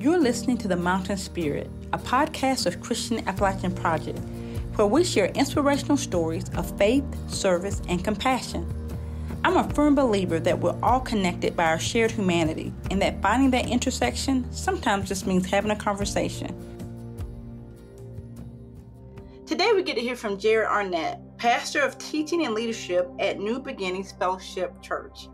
You're listening to The Mountain Spirit, a podcast of Christian Appalachian Project, where we share inspirational stories of faith, service, and compassion. I'm a firm believer that we're all connected by our shared humanity, and that finding that intersection sometimes just means having a conversation. Today we get to hear from Jared Arnett, pastor of teaching and leadership at New Beginnings Fellowship Church.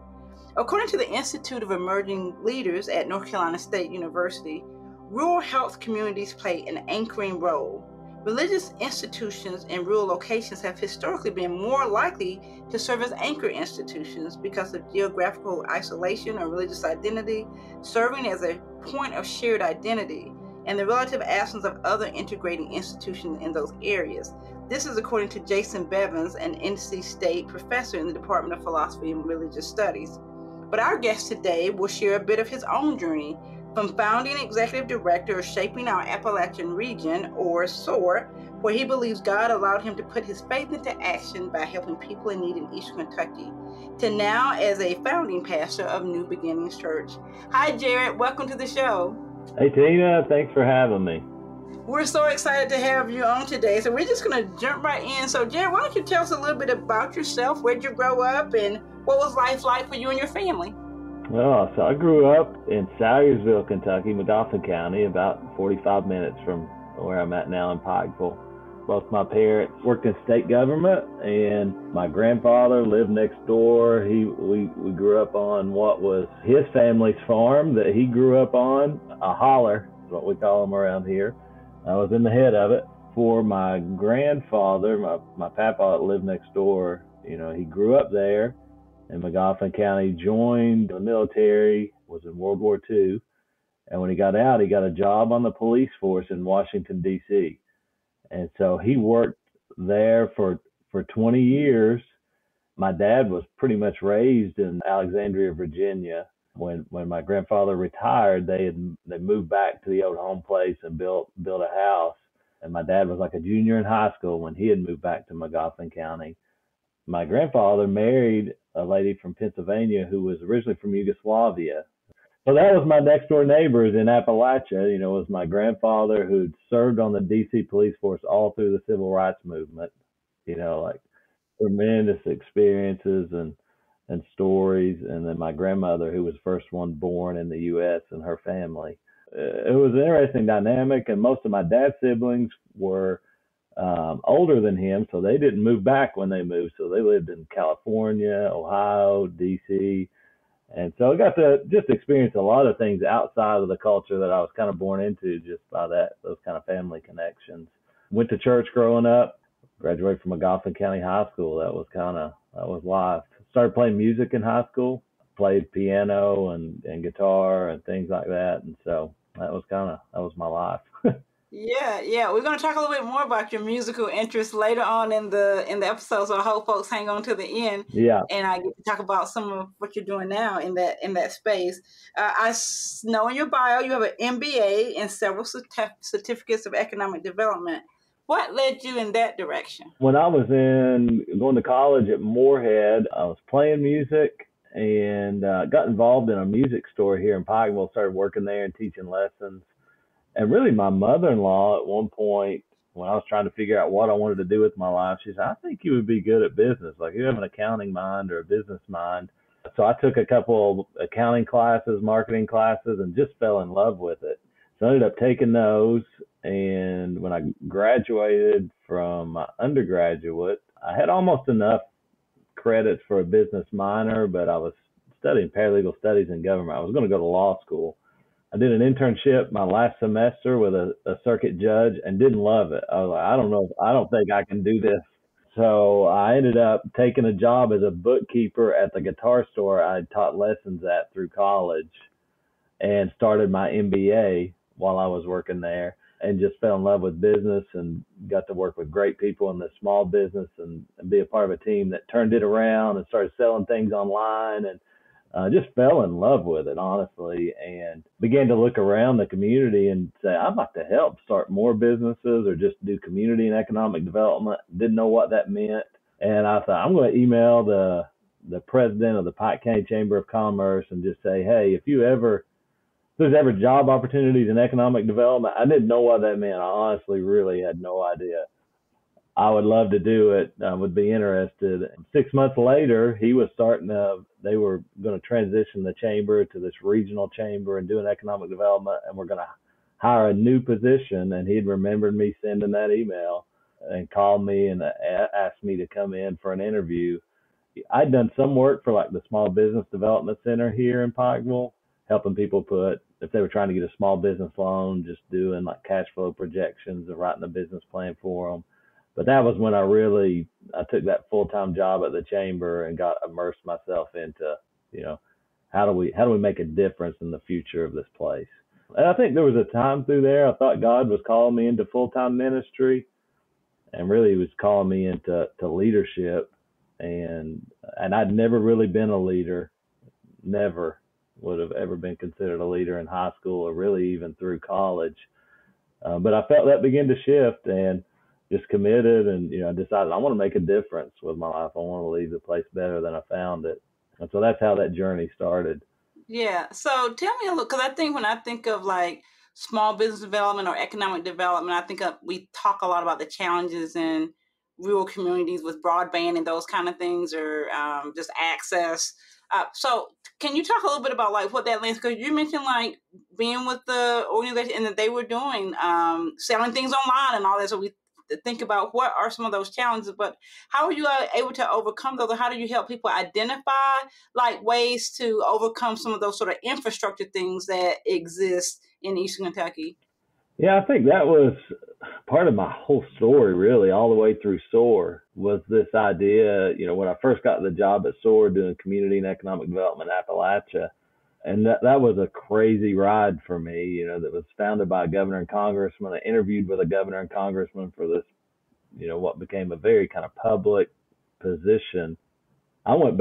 According to the Institute of Emerging Leaders at North Carolina State University, rural health communities play an anchoring role. Religious institutions in rural locations have historically been more likely to serve as anchor institutions because of geographical isolation or religious identity, serving as a point of shared identity, and the relative absence of other integrating institutions in those areas. This is according to Jason Bevins, an NC State professor in the Department of Philosophy and Religious Studies. But our guest today will share a bit of his own journey from founding executive director of Shaping Our Appalachian Region, or SOAR, where he believes God allowed him to put his faith into action by helping people in need in Eastern Kentucky, to now as a founding pastor of New Beginnings Church. Hi, Jared. Welcome to the show. Hey, Tina. Thanks for having me. We're so excited to have you on today. So we're just going to jump right in. So, Jared, why don't you tell us a little bit about yourself? Where'd you grow up, and what was life like for you and your family? Well, so I grew up in Salyersville, Kentucky, McGoffin County, about 45 minutes from where I'm at now in Pikeville. Both my parents worked in state government, and my grandfather lived next door. We grew up on what was his family's farm that he grew up on, a holler is what we call them around here. I was in the head of it. For my grandfather, my papa that lived next door, he grew up there in McGoffin County, joined the military, was in World War II. And when he got out, he got a job on the police force in Washington, D.C. And so he worked there for 20 years. My dad was pretty much raised in Alexandria, Virginia. When my grandfather retired, they moved back to the old home place and built a house. And my dad was like a junior in high school when he had moved back to McGoffin County. My grandfather married a lady from Pennsylvania who was originally from Yugoslavia. So that was my next door neighbors in Appalachia. It was my grandfather who'd served on the D.C. police force all through the civil rights movement. Like tremendous experiences and stories. And then my grandmother, who was the first one born in the U.S., and her family. It was an interesting dynamic, and most of my dad's siblings were older than him, so they didn't move back when they moved. So they lived in California, Ohio, D.C., and so I got to just experience a lot of things outside of the culture that I was kind of born into just by those kind of family connections. Went to church growing up, graduated from McGoffin County High School. That was life. Started playing music in high school, played piano and guitar and things like that. And so that was my life. Yeah. We're going to talk a little bit more about your musical interests later on in the episode, so I hope folks hang on to the end. Yeah. And I get to talk about some of what you're doing now in that space. I know in your bio you have an MBA and several certificates of economic development. What led you in that direction? When I was going to college at Moorhead, I was playing music and got involved in a music store here in Pikeville, started working there and teaching lessons. And really, my mother-in-law at one point, when I was trying to figure out what I wanted to do with my life, she said, I think you would be good at business. Like, you have an accounting mind or a business mind. So I took a couple of accounting classes, marketing classes, and just fell in love with it. So I ended up taking those. And when I graduated from my undergraduate, I had almost enough credits for a business minor, but I was studying paralegal studies in government. I was going to go to law school. I did an internship my last semester with a circuit judge and didn't love it. I was like, I don't think I can do this. So I ended up taking a job as a bookkeeper at the guitar store I had taught lessons at through college, and started my MBA while I was working there, and just fell in love with business and got to work with great people in the small business and be a part of a team that turned it around and started selling things online, and just fell in love with it, honestly, and began to look around the community and say, I'd like to help start more businesses or just do community and economic development. Didn't know what that meant. And I thought, I'm going to email the president of the Pike County Chamber of Commerce and just say, hey, if you ever there's ever job opportunities and economic development. I didn't know what that meant. I honestly really had no idea. I would love to do it. I would be interested. 6 months later, he was they were going to transition the chamber to this regional chamber and doing economic development, and we're going to hire a new position. And he'd remembered me sending that email and called me and asked me to come in for an interview. I'd done some work for like the Small Business Development Center here in Pikeville, helping people if they were trying to get a small business loan, just doing like cash flow projections and writing a business plan for them. But that was when I took that full-time job at the chamber and got immersed myself into, how do we make a difference in the future of this place? And I think there was a time through there I thought God was calling me into full-time ministry, and really he was calling me into leadership. And I'd never really been a leader, never would have ever been considered a leader in high school or really even through college. But I felt that begin to shift and just committed, and I decided I want to make a difference with my life. I want to leave the place better than I found it. And so that's how that journey started. Yeah. So tell me a little, because I think when I think of like small business development or economic development, I think we talk a lot about the challenges in rural communities with broadband and those kind of things, or just access. So can you talk a little bit about like what that means? Because you mentioned like being with the organization and that they were doing selling things online and all that. So we think about what are some of those challenges, but how are you able to overcome those? Or how do you help people identify like ways to overcome some of those sort of infrastructure things that exist in Eastern Kentucky? Yeah, I think that was part of my whole story, really, all the way through SOAR, was this idea, when I first got the job at SOAR doing community and economic development in Appalachia. And that was a crazy ride for me, that was founded by a governor and congressman. I interviewed with a governor and congressman for this, what became a very kind of public position. I went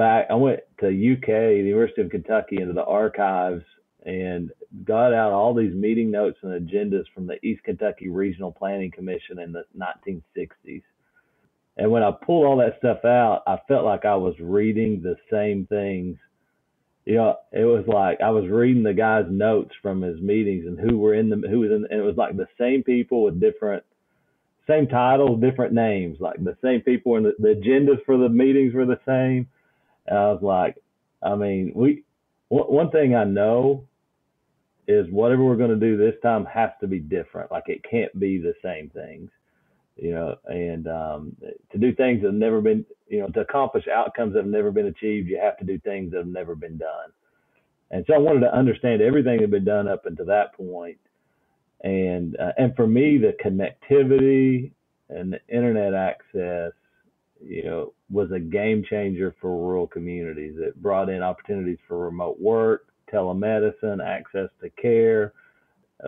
to UK, the University of Kentucky, into the archives and got out all these meeting notes and agendas from the East Kentucky Regional Planning Commission in the 1960s. And when I pulled all that stuff out, I felt like I was reading the same things. It was like I was reading the guy's notes from his meetings and who was in, and it was like the same people with same titles, different names, like the same people, and the agendas for the meetings were the same. And I was like, one thing I know is whatever we're going to do this time has to be different. Like it can't be the same things, and to do things that have never been, to accomplish outcomes that have never been achieved, you have to do things that have never been done. And so I wanted to understand everything that had been done up until that point. And for me, the connectivity and the internet access, was a game changer for rural communities. It brought in opportunities for remote work, telemedicine, access to care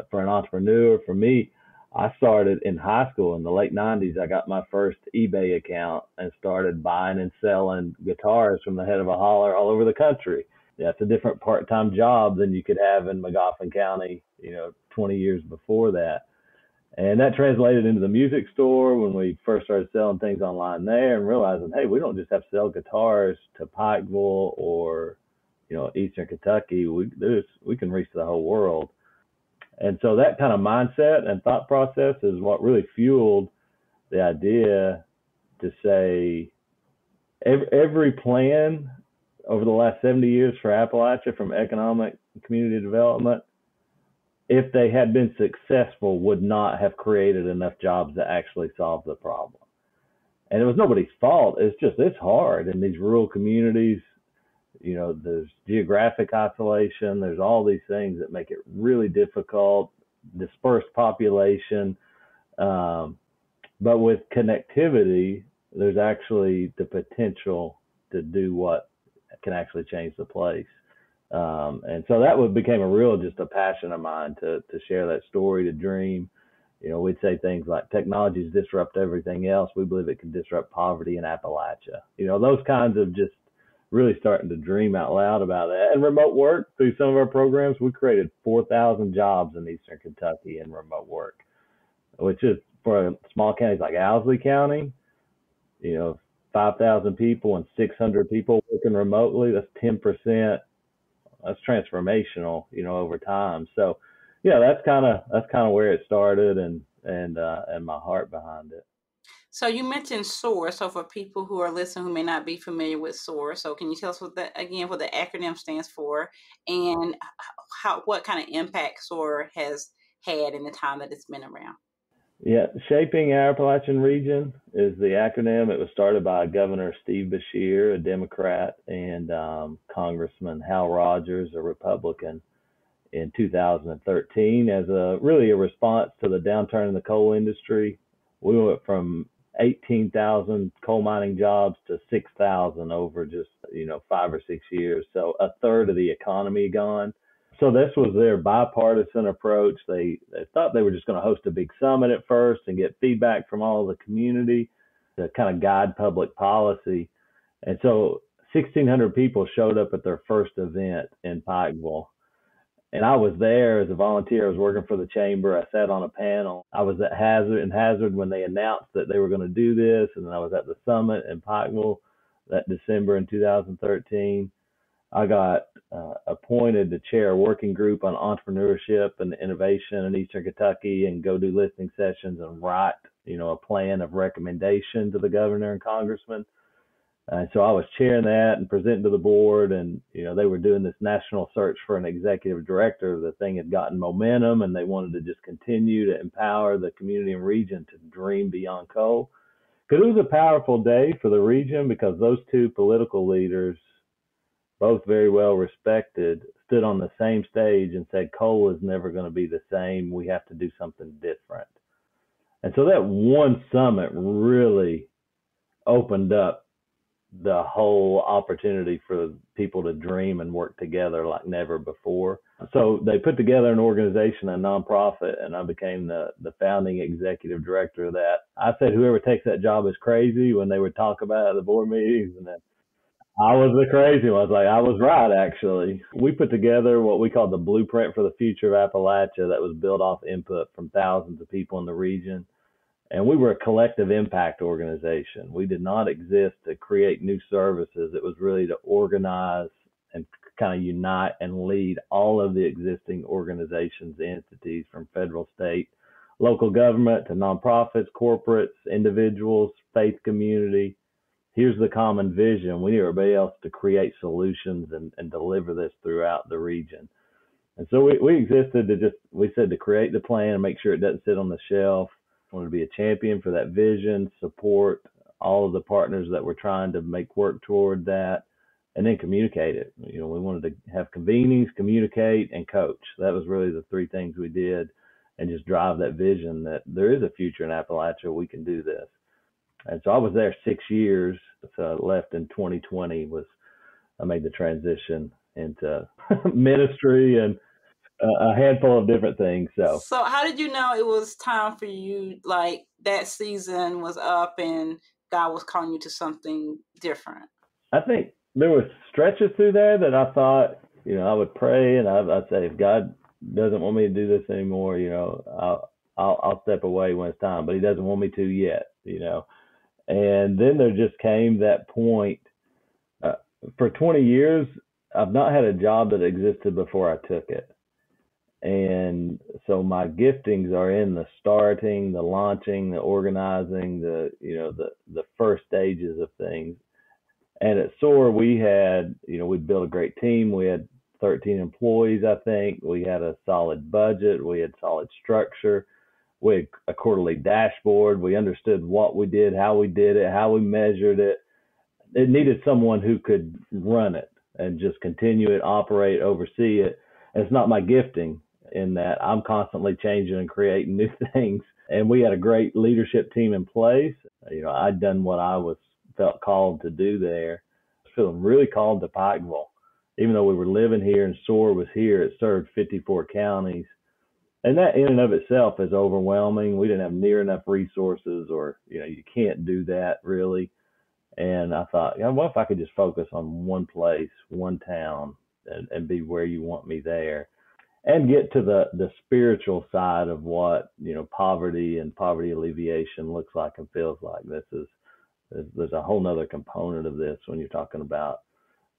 for an entrepreneur. For me, I started in high school in the late 90s. I got my first eBay account and started buying and selling guitars from the head of a holler all over the country. That's a different part-time job than you could have in McGoffin County, 20 years before that. And that translated into the music store when we first started selling things online there and realizing, hey, we don't just have to sell guitars to Pikeville or, Eastern Kentucky. We can reach the whole world. And so that kind of mindset and thought process is what really fueled the idea to say every plan over the last 70 years for Appalachia, from economic and community development, if they had been successful, would not have created enough jobs to actually solve the problem. And it was nobody's fault. It's hard in these rural communities. There's geographic isolation. There's all these things that make it really difficult, dispersed population. But with connectivity, there's actually the potential to do what can actually change the place. And so that became just a passion of mine to share that story, to dream. We'd say things like technologies disrupt everything else. We believe it can disrupt poverty in Appalachia. Those kinds of just really starting to dream out loud about that. And remote work, through some of our programs, we created 4,000 jobs in Eastern Kentucky in remote work, which is for small counties like Owsley County, 5,000 people and 600 people working remotely. That's 10% that's transformational, over time. So yeah, that's kind of where it started, and my heart behind it. So you mentioned SOAR. So for people who are listening who may not be familiar with SOAR, so can you tell us what what the acronym stands for, and what kind of impact SOAR has had in the time that it's been around? Yeah, Shaping Our Appalachian Region is the acronym. It was started by Governor Steve Beshear, a Democrat, and Congressman Hal Rogers, a Republican, in 2013 as really a response to the downturn in the coal industry. We went from 18,000 coal mining jobs to 6,000 over just 5 or 6 years. So a third of the economy gone. So this was their bipartisan approach. They thought they were just going to host a big summit at first and get feedback from all of the community to kind of guide public policy. And so 1,600 people showed up at their first event in Pikeville. And I was there as a volunteer. I was working for the chamber. I sat on a panel. I was at Hazard when they announced that they were going to do this. And then I was at the summit in Pikeville that December in 2013. I got appointed to chair a working group on entrepreneurship and innovation in Eastern Kentucky and go do listening sessions and write, a plan of recommendation to the governor and congressman. And so I was chairing that and presenting to the board, and they were doing this national search for an executive director. The thing had gotten momentum, and they wanted to just continue to empower the community and region to dream beyond coal. Because it was a powerful day for the region, because those two political leaders, both very well respected, stood on the same stage and said, coal is never going to be the same. We have to do something different. And so that one summit really opened up the whole opportunity for people to dream and work together like never before. So they put together an organization, a nonprofit, and I became the founding executive director of that. I said whoever takes that job is crazy when they would talk about it at the board meetings, and then I was the crazy one. I was like, I was right, actually. We put together what we called the blueprint for the future of Appalachia that was built off input from thousands of people in the region. And we were a collective impact organization. We did not exist to create new services. It was really to organize and kind of unite and lead all of the existing organizations, entities from federal, state, local government to nonprofits, corporates, individuals, faith community. Here's the common vision. We need everybody else to create solutions and deliver this throughout the region. And so we existed we said to create the plan and make sure it doesn't sit on the shelf. Wanted to be a champion for that vision, support all of the partners that were trying to make work toward that, and then communicate it. We wanted to have convenings, communicate, and coach. That was really the three things we did, and just drive that vision that there is a future in Appalachia. We can do this. And so I was there 6 years. So I left in 2020. I made the transition into ministry and a handful of different things. So how did you know it was time for you, like that season was up and God was calling you to something different? I think there were stretches through there that I thought, I would pray and I'd say, if God doesn't want me to do this anymore, I'll step away when it's time, but he doesn't want me to yet, And then there just came that point. For 20 years, I've not had a job that existed before I took it. And so my giftings are in the starting, the launching, the organizing, the first stages of things. And at SOAR, we built a great team. We had 13 employees, I think. We had a solid budget. We had solid structure. We had a quarterly dashboard. We understood what we did, how we did it, how we measured it. It needed someone who could run it and just continue it, operate, oversee it. And it's not my gifting in that I'm constantly changing and creating new things. And we had a great leadership team in place. I'd done what I felt called to do there. I was feeling really called to Pikeville. Even though we were living here and SOAR was here, it served 54 counties. And that in and of itself is overwhelming. We didn't have near enough resources, or, you can't do that really. And I thought, what if I could just focus on one place, one town, and be where you want me there, and get to the spiritual side of what, poverty and poverty alleviation looks like and feels like. There's a whole nother component of this when you're talking about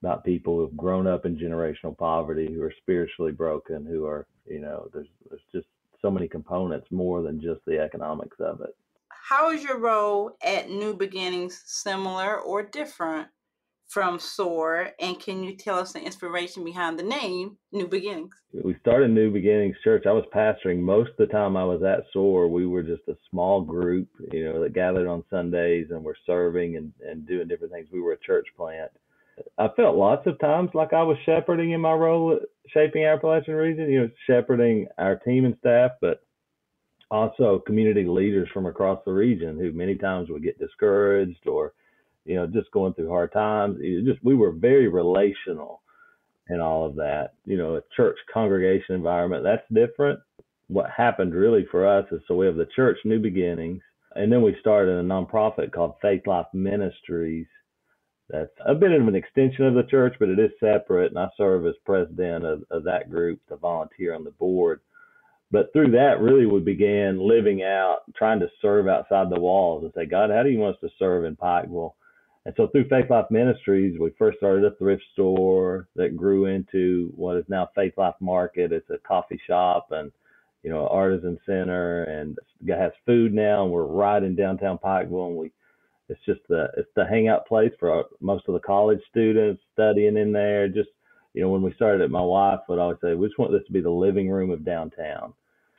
about people who've grown up in generational poverty, who are spiritually broken, who are, there's just so many components more than just the economics of it. How is your role at New Beginnings similar or different from SOAR? And can you tell us the inspiration behind the name New Beginnings? We started New Beginnings Church. I was pastoring most of the time I was at SOAR. We were just a small group, that gathered on Sundays and were serving and doing different things. We were a church plant. I felt lots of times like I was shepherding in my role at Shaping Our Appalachian Region, shepherding our team and staff, but also community leaders from across the region who many times would get discouraged or, just going through hard times. We were very relational in all of that. A church congregation environment, that's different. What happened really for us is, so we have the church New Beginnings, and then we started a nonprofit called Faith Life Ministries. That's a bit of an extension of the church, but it is separate, and I serve as president of that group, to volunteer on the board. But through that, really, we began living out, trying to serve outside the walls and say, God, how do you want us to serve in Pikeville? And so through Faith Life Ministries, we first started a thrift store that grew into what is now Faith Life Market. It's a coffee shop and, an artisan center, and it has food now, and we're right in downtown Pikeville, and it's the hangout place for most of the college students studying in there. Just, when we started it, my wife would always say, we just want this to be the living room of downtown.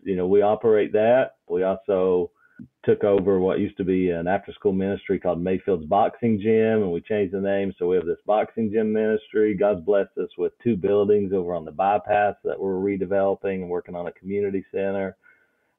We operate that. We also took over what used to be an after-school ministry called Mayfield's Boxing Gym, and we changed the name. So we have this boxing gym ministry. God's blessed us with 2 buildings over on the bypass that we're redeveloping and working on a community center.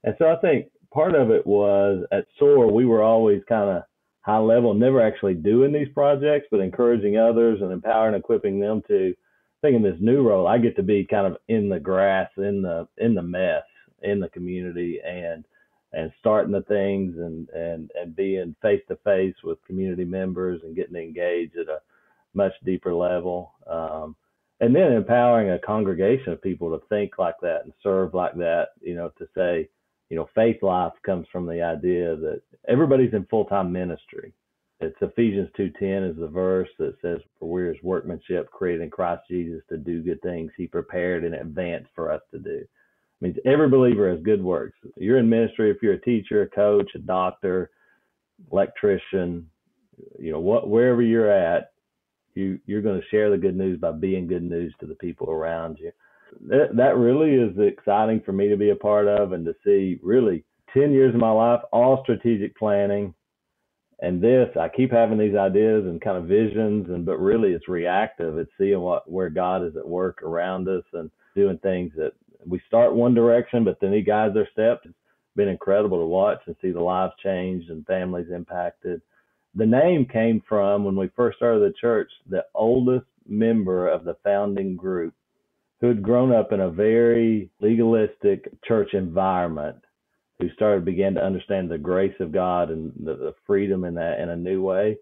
And so I think part of it was at SOAR, we were always kind of high level, never actually doing these projects, but encouraging others and empowering and equipping them to. I think in this new role, I get to be kind of in the grass, in the mess, in the community, and starting the things and being face to face with community members and getting engaged at a much deeper level. And then empowering a congregation of people to think like that and serve like that, to say, faith life comes from the idea that everybody's in full-time ministry. It's Ephesians 2:10 is the verse that says, for we're his workmanship created in Christ Jesus to do good things he prepared in advance for us to do. It means every believer has good works. You're in ministry if you're a teacher, a coach, a doctor, electrician, wherever you're at, you're going to share the good news by being good news to the people around you. That really is exciting for me to be a part of, and to see really 10 years of my life, all strategic planning. And I keep having these ideas and kind of visions, but really it's reactive. It's seeing where God is at work around us and doing things that we start one direction, but then he guides our steps. It's been incredible to watch and see the lives changed and families impacted. The name came from, when we first started the church, the oldest member of the founding group, who had grown up in a very legalistic church environment, who began to understand the grace of God and the freedom in that in a new way.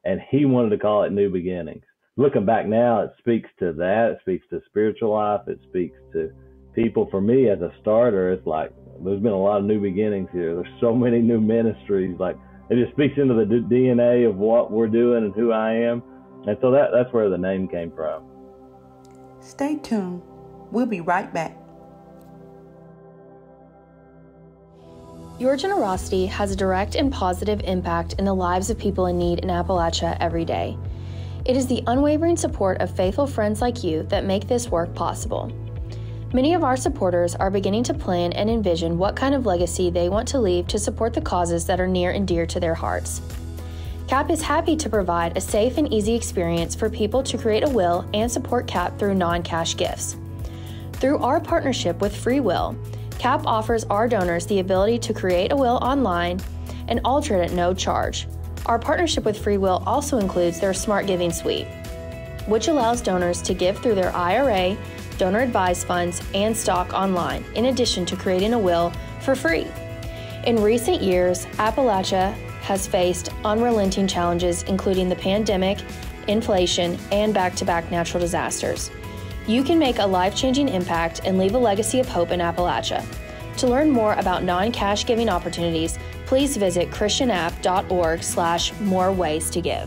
And he wanted to call it New Beginnings. Looking back now, it speaks to that. It speaks to spiritual life. It speaks to people. For me, as a starter, it's like, there's been a lot of new beginnings here. There's so many new ministries. Like, it just speaks into the DNA of what we're doing and who I am. And so that's where the name came from. Stay tuned. We'll be right back. Your generosity has a direct and positive impact in the lives of people in need in Appalachia every day. It is the unwavering support of faithful friends like you that make this work possible. Many of our supporters are beginning to plan and envision what kind of legacy they want to leave to support the causes that are near and dear to their hearts. CAP is happy to provide a safe and easy experience for people to create a will and support CAP through non-cash gifts. Through our partnership with Free Will, CAP offers our donors the ability to create a will online and alter it at no charge. Our partnership with Free Will also includes their Smart Giving Suite, which allows donors to give through their IRA, donor advised funds, and stock online, in addition to creating a will for free. In recent years, Appalachia has faced unrelenting challenges, including the pandemic, inflation, and back-to-back natural disasters. You can make a life-changing impact and leave a legacy of hope in Appalachia. To learn more about non-cash giving opportunities, please visit christianapp.org/more ways to give.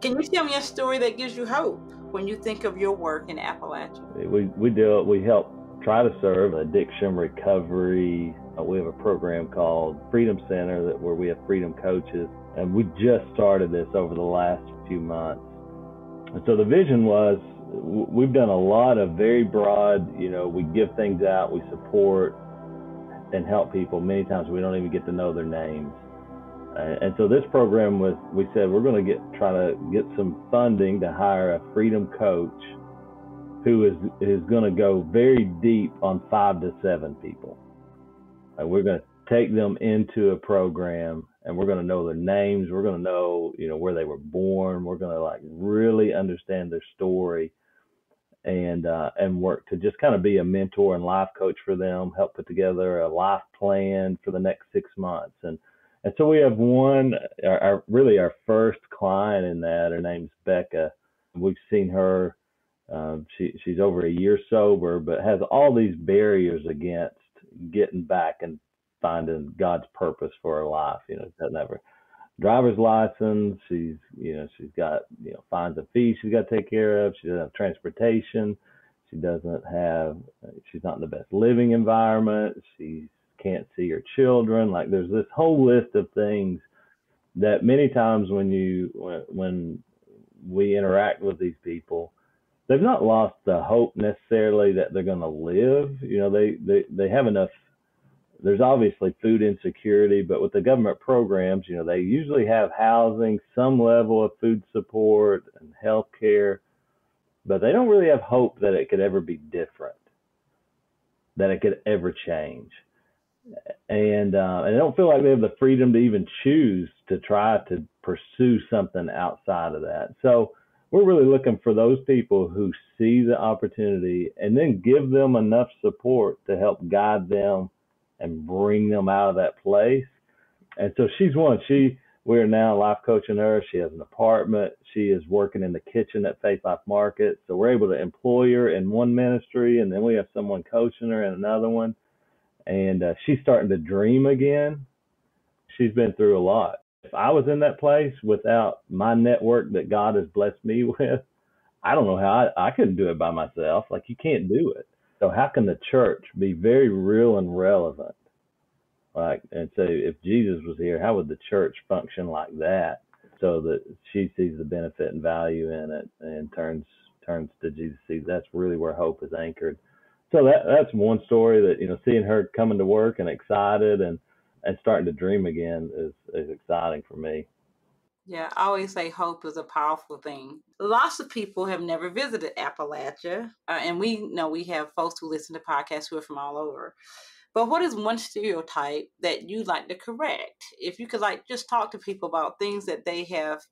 Can you tell me a story that gives you hope when you think of your work in Appalachia? We help try to serve addiction recovery. We have a program called Freedom Center where we have freedom coaches, and we just started this over the last few months. And so the vision was, we've done a lot of very broad, we give things out, we support and help people. Many times we don't even get to know their names. And so this program we said we're going to try to get some funding to hire a freedom coach who is going to go very deep on 5 to 7 people. And we're going to take them into a program, and we're going to know their names. We're going to know, where they were born. We're going to really understand their story, and work to just kind of be a mentor and life coach for them, help put together a life plan for the next 6 months. And so we have our first client in that. Her name's Becca. We've seen her. She's over a year sober, but has all these barriers against getting back and finding God's purpose for her life. Doesn't have her driver's license. She's got, fines and fees she's got to take care of. She doesn't have transportation. She's not in the best living environment. She can't see her children. There's this whole list of things that many times when we interact with these people, they've not lost the hope necessarily that they're going to live. They have enough. There's obviously food insecurity, but with the government programs, they usually have housing, some level of food support and health care, but they don't really have hope that it could ever be different, that it could ever change. And they don't feel like they have the freedom to even choose to try to pursue something outside of that. So we're really looking for those people who see the opportunity and then give them enough support to help guide them and bring them out of that place. And so she's one. We're now life coaching her. She has an apartment. She is working in the kitchen at Faith Life Market. So we're able to employ her in one ministry, and then we have someone coaching her in another one. And she's starting to dream again. She's been through a lot. If I was in that place without my network that God has blessed me with, I don't know how I couldn't do it by myself. You can't do it. So how can the church be very real and relevant? And so if Jesus was here, how would the church function like that, so that she sees the benefit and value in it and turns to Jesus? See, that's really where hope is anchored. So that's one story that, seeing her coming to work and excited and starting to dream again is exciting for me. Yeah, I always say hope is a powerful thing. Lots of people have never visited Appalachia, and we know we have folks who listen to podcasts who are from all over. But what is one stereotype that you'd like to correct? If you could just talk to people about things that they have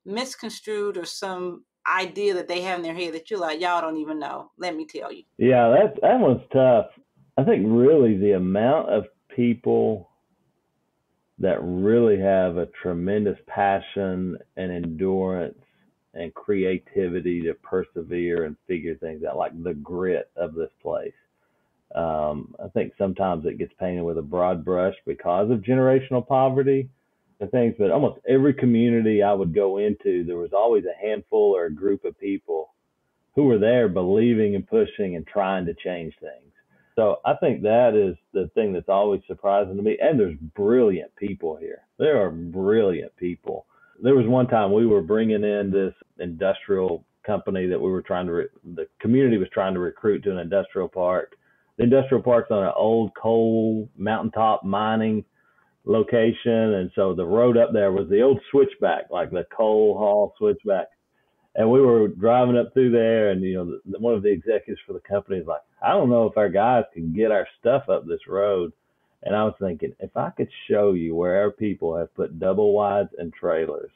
misconstrued or some idea that they have in their head that you're y'all don't even know. Let me tell you. Yeah, that one's tough. I think really the amount of people that really have a tremendous passion and endurance and creativity to persevere and figure things out, the grit of this place. I think sometimes it gets painted with a broad brush because of generational poverty and things, but almost every community I would go into, there was always a handful or a group of people who were there believing and pushing and trying to change things. So I think that is the thing that's always surprising to me. And there's brilliant people here. There are brilliant people. There was one time we were bringing in this industrial company that we were the community was trying to recruit to an industrial park. The industrial park's on an old coal mountaintop mining location. And so the road up there was the old switchback, the coal haul switchback. And we were driving up through there, and one of the executives for the company is like, I don't know if our guys can get our stuff up this road. And I was thinking, if I could show you where our people have put double wides and trailers,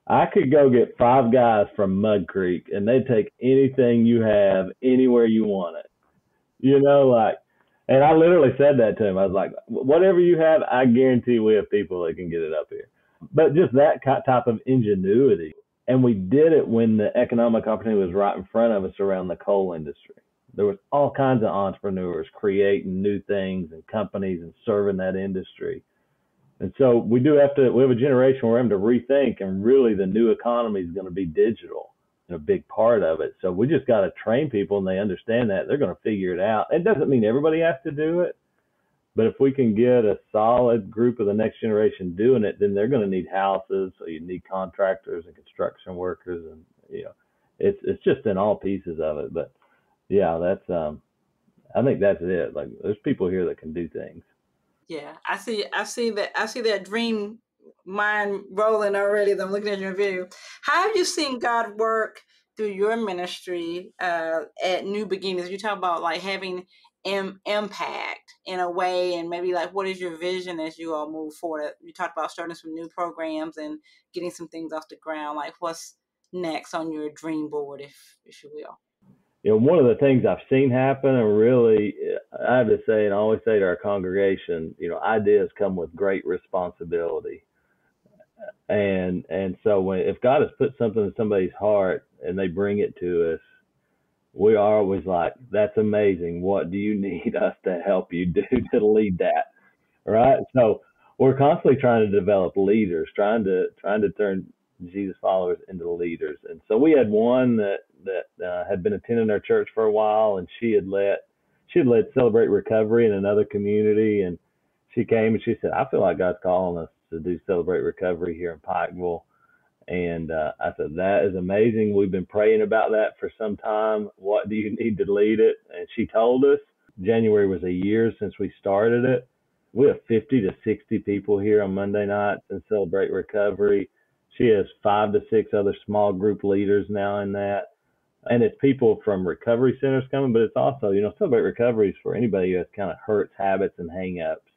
I could go get 5 guys from Mud Creek, and they'd take anything you have anywhere you want it. And I literally said that to him. I was like, whatever you have, I guarantee we have people that can get it up here. But just that type of ingenuity. And we did it when the economic opportunity was right in front of us around the coal industry. There was all kinds of entrepreneurs creating new things and companies and serving that industry. And so we have a generation where we're having to rethink, and really the new economy is going to be digital and a big part of it. So we just got to train people, and they understand that. They're going to figure it out. It doesn't mean everybody has to do it, but if we can get a solid group of the next generation doing it, then they're going to need houses. So you need contractors and construction workers, and it's just in all pieces of it. But yeah, I think that's it. Like, there's people here that can do things. Yeah, I see that dream mind rolling already as I'm looking at your video. How have you seen God work through your ministry at New Beginnings? You talk about like having impact in a way, and maybe like what is your vision as you all move forward? You talked about starting some new programs and getting some things off the ground. Like, what's next on your dream board, if you will? One of the things I've seen happen, and really, I have to say, and I always say to our congregation, ideas come with great responsibility. And so if God has put something in somebody's heart and they bring it to us, we are always like, that's amazing. What do you need us to help you do to lead that? Right? So we're constantly trying to develop leaders, trying to turn Jesus followers into leaders. And so we had one that had been attending our church for a while, and she had led Celebrate Recovery in another community. And she came and she said, I feel like God's calling us to do Celebrate Recovery here in Pikeville. And I said, that is amazing. We've been praying about that for some time. What do you need to lead it? And she told us. January was a year since we started it. We have 50 to 60 people here on Monday nights in Celebrate Recovery. She has 5 to 6 other small group leaders now in that. And it's people from recovery centers coming, but it's also, Celebrate Recovery is for anybody who has kind of hurts, habits, and hang-ups.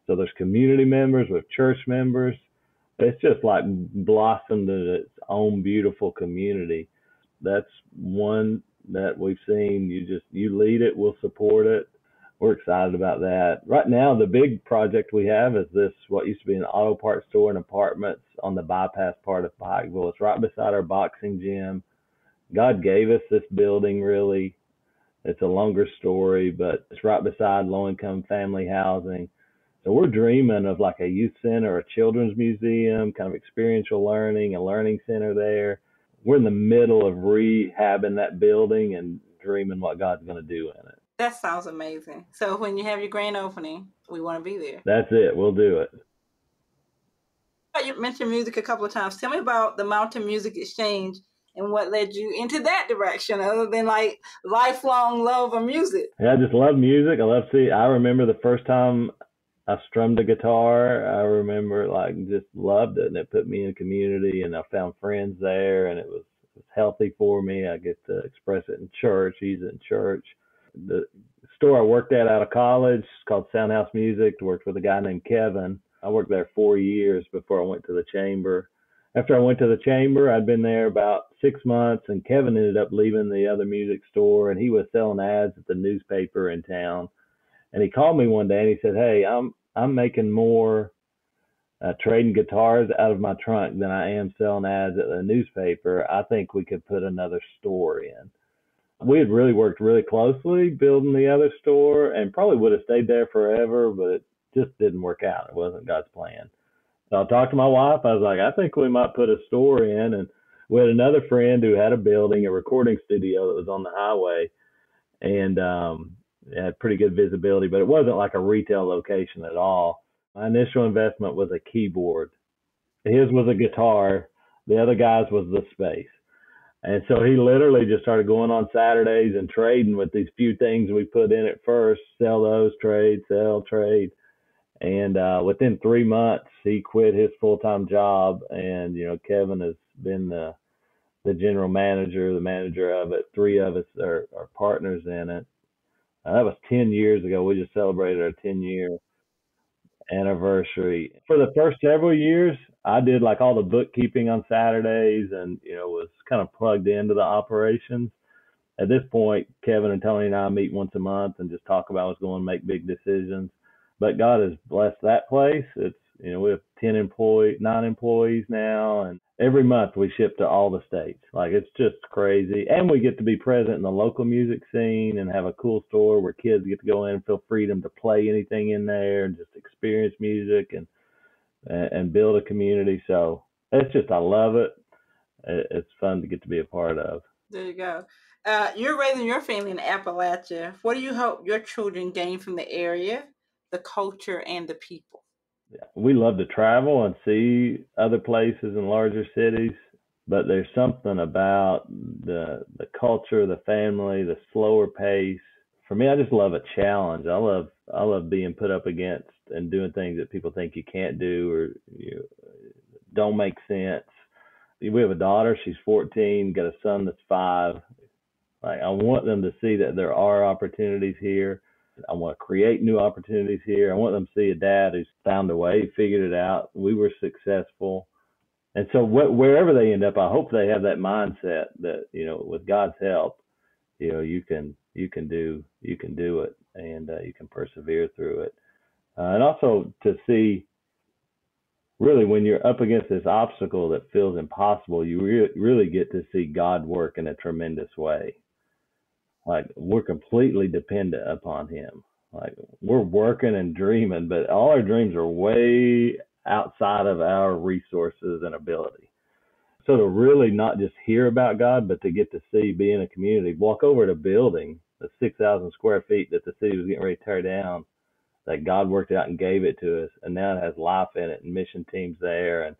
So there's community members with church members. It's just like blossomed in its own beautiful community. That's one that we've seen. You lead it, we'll support it. We're excited about that. Right now, the big project we have is this, what used to be an auto parts store and apartments on the bypass part of Pikeville. It's right beside our boxing gym. God gave us this building, really. It's a longer story, but it's right beside low-income family housing. So we're dreaming of like a youth center, a children's museum, kind of experiential learning, a learning center there. We're in the middle of rehabbing that building and dreaming what God's going to do in it. That sounds amazing. So when you have your grand opening, we want to be there. That's it. We'll do it. You mentioned music a couple of times. Tell me about the Mountain Music Exchange and what led you into that direction, other than like lifelong love of music. Yeah, I just love music. I remember the first time I strummed a guitar. I remember just loved it, and it put me in a community, and I found friends there, and it was healthy for me. I get to express it in church, use it in church. The store I worked at out of college is called Soundhouse Music. I worked with a guy named Kevin. I worked there 4 years before I went to the chamber. After I went to the chamber, I'd been there about 6 months, and Kevin ended up leaving the other music store, and he was selling ads at the newspaper in town. And he called me one day and he said, hey, I'm making more trading guitars out of my trunk than I am selling ads at the newspaper. I think we could put another store in. We had really worked really closely building the other store, and probably would have stayed there forever, but it just didn't work out. It wasn't God's plan. So I talked to my wife. I was like, I think we might put a store in. And we had another friend who had a building, a recording studio that was on the highway, and it had pretty good visibility, but it wasn't like a retail location at all. My initial investment was a keyboard. His was a guitar. The other guy's was the space. And so he literally just started going on Saturdays and trading with these few things we put in at first, sell those, trade, sell, trade. And within 3 months, he quit his full-time job. And, Kevin has been the general manager, the manager of it. 3 of us are partners in it. That was 10 years ago. We just celebrated our 10-year anniversary. For the first several years, I did like all the bookkeeping on Saturdays and, was kind of plugged into the operations. At this point, Kevin and Tony and I meet once a month and just talk about what's going to make big decisions. But God has blessed that place. It's, we have 9 employees now, and every month we ship to all the states. Like, it's just crazy. And we get to be present in the local music scene and have a cool store where kids get to go in and feel freedom to play anything in there and just experience music. And and build a community. So it's just, I love it. It's fun to get to be a part of. There you go. You're raising your family in Appalachia. What do you hope your children gain from the area, the culture, and the people? We love to travel and see other places in larger cities, but there's something about the culture, the family, the slower pace. For me, I just love a challenge. I love being put up against and doing things that people think you can't do or don't make sense. We have a daughter, she's 14, got a son that's 5. Like, I want them to see that there are opportunities here. I want to create new opportunities here. I want them to see a dad who's found a way, figured it out. We were successful. And so wherever they end up, I hope they have that mindset that, with God's help, you can do it, and you can persevere through it. And also to see, really, when you're up against this obstacle that feels impossible, you really get to see God work in a tremendous way. Like, we're completely dependent upon him. Like, we're working and dreaming, but all our dreams are way outside of our resources and ability. So to really not just hear about God, but to get to see, be in a community, walk over to a building, the 6,000 square feet that the city was getting ready to tear down, that God worked out and gave it to us, and now it has life in it and mission teams there, and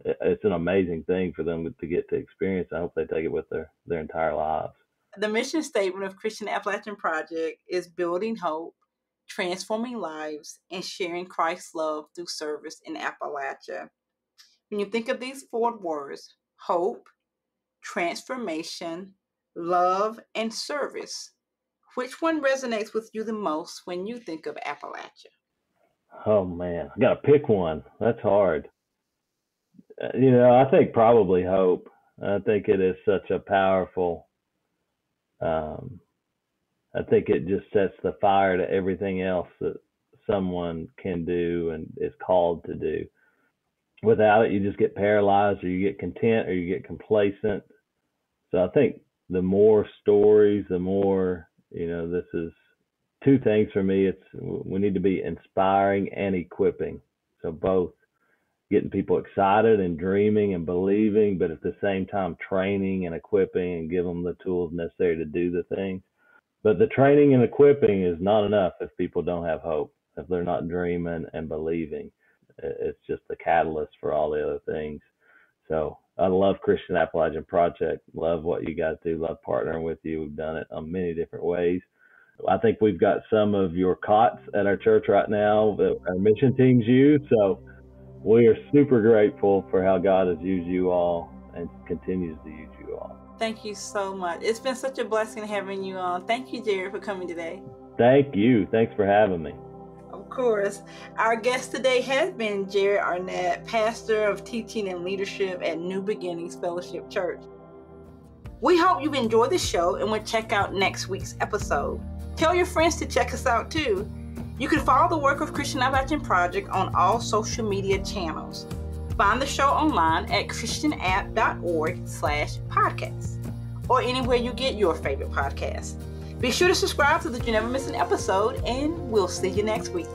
it's an amazing thing for them to get to experience. I hope they take it with their entire lives. The mission statement of Christian Appalachian Project is building hope, transforming lives, and sharing Christ's love through service in Appalachia. When you think of these 4 words, hope, transformation, love, and service, which one resonates with you the most when you think of Appalachia? Oh, man, I got to pick one. That's hard. I think probably hope. I think it is such a powerful, I think it just sets the fire to everything else that someone can do and is called to do. Without it, you just get paralyzed, or you get content, or you get complacent. So I think the more stories, the more, this is 2 things for me. We need to be inspiring and equipping. So both getting people excited and dreaming and believing, but at the same time training and equipping and give them the tools necessary to do the things. But the training and equipping is not enough if people don't have hope, if they're not dreaming and believing. It's just the catalyst for all the other things. So I love Christian Appalachian Project. Love what you guys do. Love partnering with you. We've done it on many different ways. I think we've got some of your cots at our church right now that our mission teams use. So we are super grateful for how God has used you all and continues to use you all. Thank you so much. It's been such a blessing having you on. Thank you, Jared, for coming today. Thank you. Thanks for having me. Of course. Our guest today has been Jared Arnett, pastor of teaching and leadership at New Beginnings Fellowship Church. We hope you've enjoyed the show and will check out next week's episode. Tell your friends to check us out too. You can follow the work of Christian Appalachian Project on all social media channels. Find the show online at christianapp.org/podcast or anywhere you get your favorite podcasts. Be sure to subscribe so that you never miss an episode, and we'll see you next week.